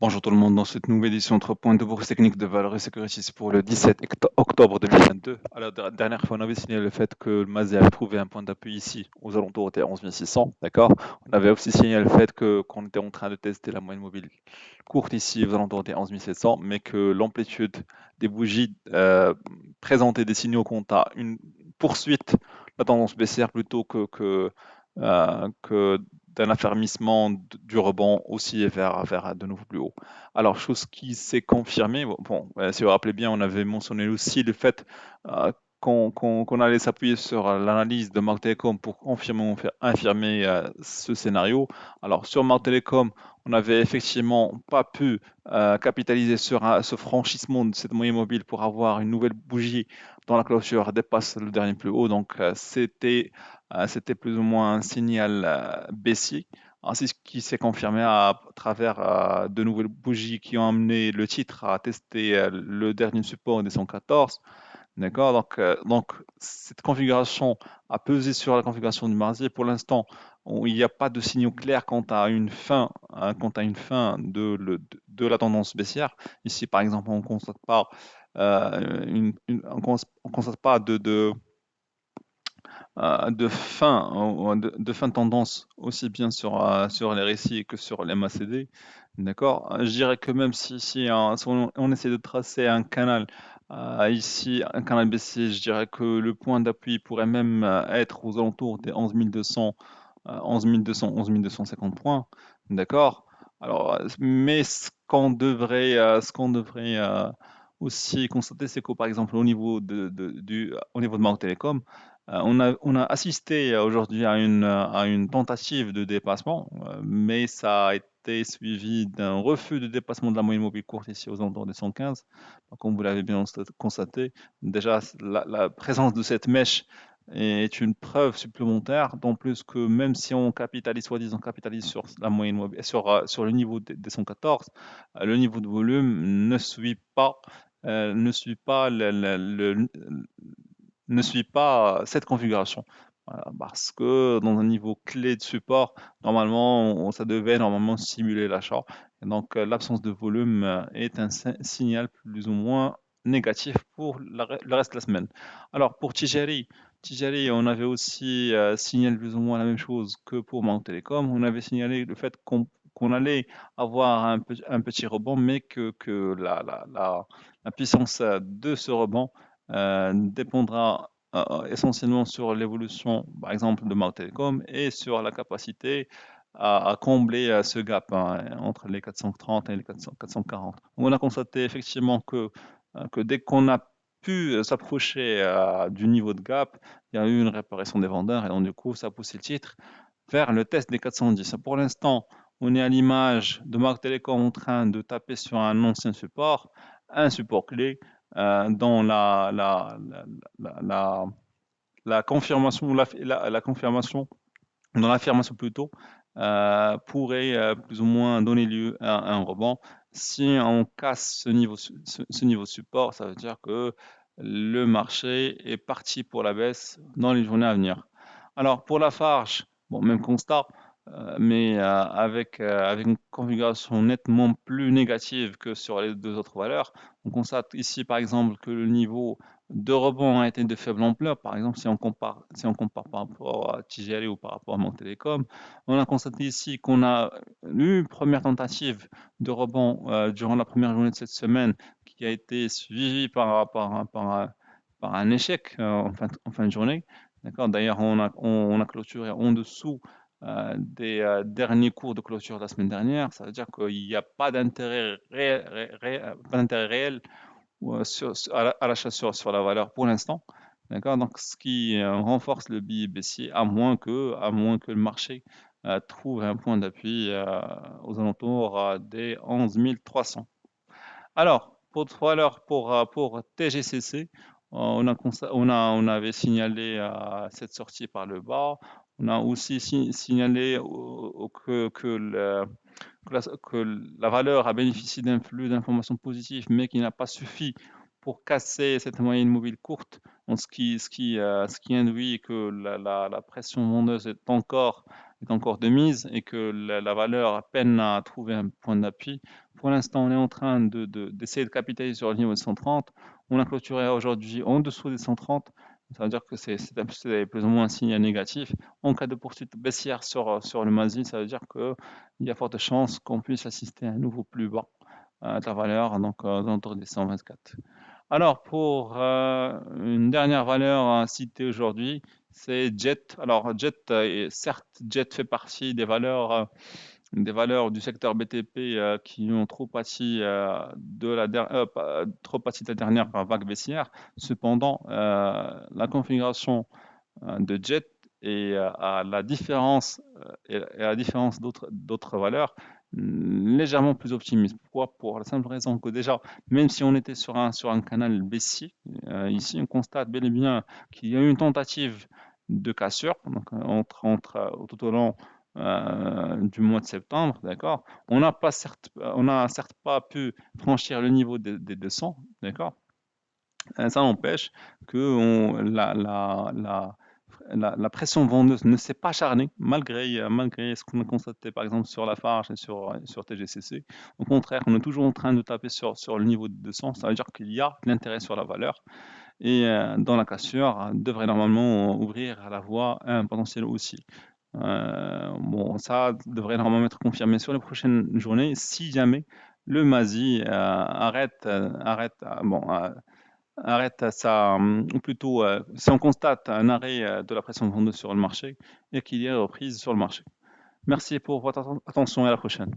Bonjour tout le monde, dans cette nouvelle édition 3 points de bourse technique de Valoris Securities pour le 17 octobre 2022. Alors, la dernière fois, on avait signalé le fait que le MASI avait trouvé un point d'appui ici, aux alentours des 11 600, d'accord? On avait aussi signalé le fait qu'on était en train de tester la moyenne mobile courte ici, aux alentours des 11 700, mais que l'amplitude des bougies présentait des signaux quant à une poursuite de la tendance baissière plutôt que d'un affermissement du rebond aussi vers de nouveau plus haut. Alors, chose qui s'est confirmée, si vous vous rappelez bien, on avait mentionné aussi le fait qu'on allait s'appuyer sur l'analyse de Marc Telecom pour confirmer ou faire infirmer ce scénario. Alors, sur Marc Telecom, on n'avait effectivement pas pu capitaliser sur ce franchissement de cette moyenne mobile pour avoir une nouvelle bougie dont la clôture dépasse le dernier plus haut. Donc, c'était plus ou moins un signal baissier. C'est ce qui s'est confirmé à travers de nouvelles bougies qui ont amené le titre à tester le dernier support des 114. D'accord? Donc, cette configuration a pesé sur la configuration du mardi. Pour l'instant, il n'y a pas de signaux clairs quant à une fin, hein, quant à une fin de la tendance baissière. Ici, par exemple, on ne constate pas, on constate pas de fin de tendance aussi bien sur les récits que sur les MACD. D'accord? Je dirais que même si on essaie de tracer un canal ici, un canal baissier, je dirais que le point d'appui pourrait même être aux alentours des 11 200, 11 200, 11 250 points. D'accord? Alors, mais ce qu'on devrait aussi constater, c'est que par exemple au niveau de Marc Télécom, on a assisté aujourd'hui à une tentative de dépassement, mais ça a été suivi d'un refus de dépassement de la moyenne mobile courte ici aux alentours des 115. Comme vous l'avez bien constaté, déjà la présence de cette mèche est une preuve supplémentaire, d'autant plus que même si on capitalise, soi-disant capitalise sur la moyenne mobile, sur le niveau des 114, le niveau de volume ne suit pas ne suit pas cette configuration. Voilà, parce que dans un niveau clé de support, normalement, ça devait normalement simuler l'achat. Et donc, l'absence de volume est un signal plus ou moins négatif pour le reste de la semaine. Alors, pour Tijari, on avait aussi signalé plus ou moins la même chose que pour Mount Telecom. On avait signalé le fait qu'on allait avoir un petit rebond, mais que la puissance de ce rebond dépendra essentiellement sur l'évolution, par exemple, de Mount Telecom et sur la capacité à combler ce gap entre les 430 et les 440. On a constaté effectivement que dès qu'on a pu s'approcher du niveau de gap, il y a eu une réparation des vendeurs et donc du coup, ça a poussé le titre vers le test des 410. Pour l'instant, on est à l'image de Marc Telecom en train de taper sur un support clé dans la, la confirmation, la confirmation, dans l'affirmation plutôt, pourrait plus ou moins donner lieu à un rebond. Si on casse ce niveau de support, ça veut dire que le marché est parti pour la baisse dans les journées à venir. Alors pour la Farge, bon, même constat, mais avec une configuration nettement plus négative que sur les deux autres valeurs. On constate ici par exemple que le niveau de rebond a été de faible ampleur. Par exemple, si on compare par rapport à TGL ou par rapport à Mon Télécom, on a constaté ici qu'on a eu une première tentative de rebond durant la première journée de cette semaine qui a été suivie par un échec en fin de journée. D'accord. D'ailleurs, on a clôturé en dessous des derniers cours de clôture de la semaine dernière. Ça veut dire qu'il n'y a pas d'intérêt pas d'intérêt réel ou, à l'achat sur la valeur pour l'instant. D'accord? Donc, ce qui renforce le billet baissier, à moins que le marché trouve un point d'appui aux alentours des 11 300. Alors, pour TGCC, on avait signalé cette sortie par le bas. On a aussi signalé que la valeur a bénéficié d'un flux d'informations positives, mais qui n'a pas suffi pour casser cette moyenne mobile courte, donc ce qui induit que la pression vendeuse est encore de mise et que la valeur peine à trouver un point d'appui pour l'instant, on est en train d'essayer de capitaliser sur le niveau de 130. On a clôturé aujourd'hui en dessous des 130. Ça veut dire que c'est plus ou moins un signe négatif. En cas de poursuite baissière sur le MASI, ça veut dire qu'il y a forte chance qu'on puisse assister à un nouveau plus bas de la valeur, donc autour des 124. Alors, pour une dernière valeur à citer aujourd'hui, c'est Jet. Alors, Jet, certes, Jet fait partie des valeurs du secteur BTP qui ont trop pâti trop pâti de la dernière vague baissière. Cependant, la configuration de Jet et à la différence d'autres valeurs légèrement plus optimiste. Pourquoi? Pour la simple raison que déjà, même si on était sur un canal baissier, ici on constate bel et bien qu'il y a eu une tentative de cassure donc, tout au long du mois de septembre, d'accord. On n'a certes pas pu franchir le niveau des 200, d'accord. Ça n'empêche que la pression vendeuse ne s'est pas acharnée malgré ce qu'on a constaté par exemple sur Lafarge et sur TGCC. Au contraire, on est toujours en train de taper sur le niveau de 200, ça veut dire qu'il y a de l'intérêt sur la valeur et dans la cassure devrait normalement ouvrir la voie à un potentiel aussi. Bon, ça devrait normalement être confirmé sur les prochaines journées si jamais le MASI arrête ça, ou plutôt, si on constate un arrêt de la pression vendeuse sur le marché et qu'il y ait reprise sur le marché. Merci pour votre attention et à la prochaine.